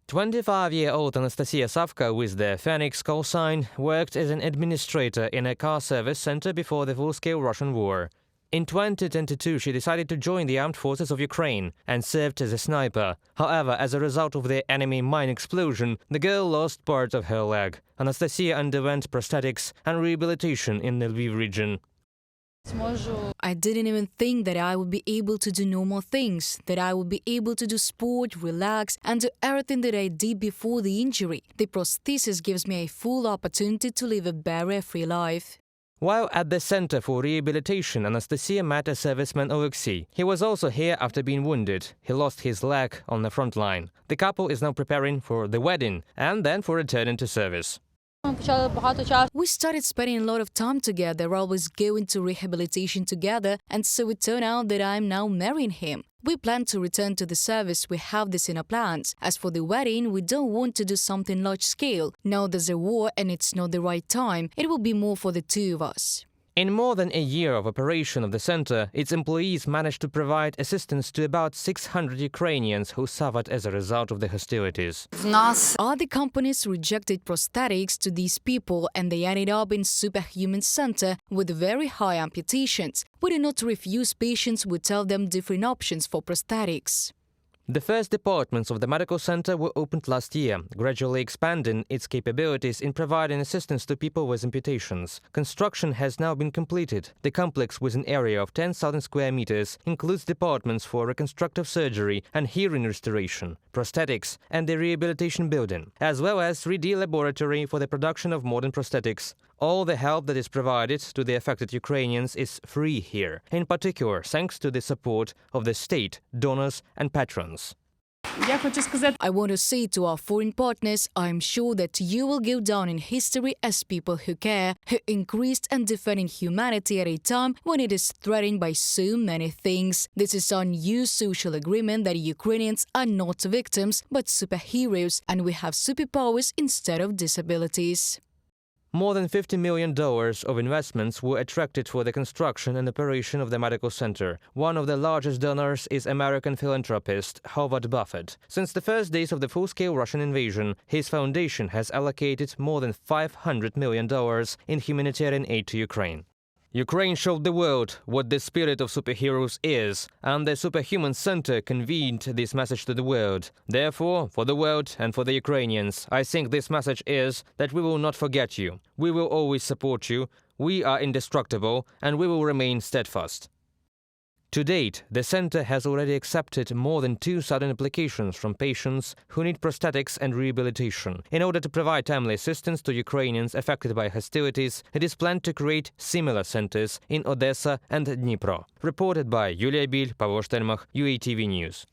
25-year-old Anastasia Savka, with the Phoenix call sign, worked as an administrator in a car service center before the full-scale Russian war. In 2022, she decided to join the armed forces of Ukraine and served as a sniper. However, as a result of the enemy mine explosion, the girl lost part of her leg. Anastasia underwent prosthetics and rehabilitation in the Lviv region. I didn't even think that I would be able to do normal things, that I would be able to do sport, relax, and do everything that I did before the injury. The prosthesis gives me a full opportunity to live a barrier-free life. While at the Center for Rehabilitation, Anastasia met a serviceman Alexei. He was also here after being wounded. He lost his leg on the front line. The couple is now preparing for the wedding and then for returning to service. We started spending a lot of time together, always going to rehabilitation together, and so it turned out that I'm now marrying him. We plan to return to the service, we have this in our plans. As for the wedding, we don't want to do something large-scale. Now there's a war and it's not the right time. It will be more for the two of us. In more than a year of operation of the center, its employees managed to provide assistance to about 600 Ukrainians who suffered as a result of the hostilities. Other companies rejected prosthetics to these people and they ended up in Superhumans center with very high amputations. We do not refuse patients, we tell them different options for prosthetics. The first departments of the medical center were opened last year, gradually expanding its capabilities in providing assistance to people with amputations. Construction has now been completed. The complex, with an area of 10,000 square meters, includes departments for reconstructive surgery and hearing restoration, prosthetics, and the rehabilitation building, as well as 3D laboratory for the production of modern prosthetics. All the help that is provided to the affected Ukrainians is free here, in particular thanks to the support of the state, donors and patrons. I want to say to our foreign partners, I am sure that you will go down in history as people who care, who increased and defending humanity at a time when it is threatened by so many things. This is our new social agreement that Ukrainians are not victims but superheroes, and we have superpowers instead of disabilities. More than $50 million of investments were attracted for the construction and operation of the medical center. One of the largest donors is American philanthropist Howard Buffett. Since the first days of the full-scale Russian invasion, his foundation has allocated more than $500 million in humanitarian aid to Ukraine. Ukraine showed the world what the spirit of superheroes is, and the Superhumans Center conveyed this message to the world. Therefore, for the world and for the Ukrainians, I think this message is that we will not forget you. We will always support you, we are indestructible, and we will remain steadfast. To date, the center has already accepted more than 2,000 applications from patients who need prosthetics and rehabilitation. In order to provide timely assistance to Ukrainians affected by hostilities, it is planned to create similar centers in Odessa and Dnipro. Reported by Yulia Bil, Pavlo Shtelmach, UATV News.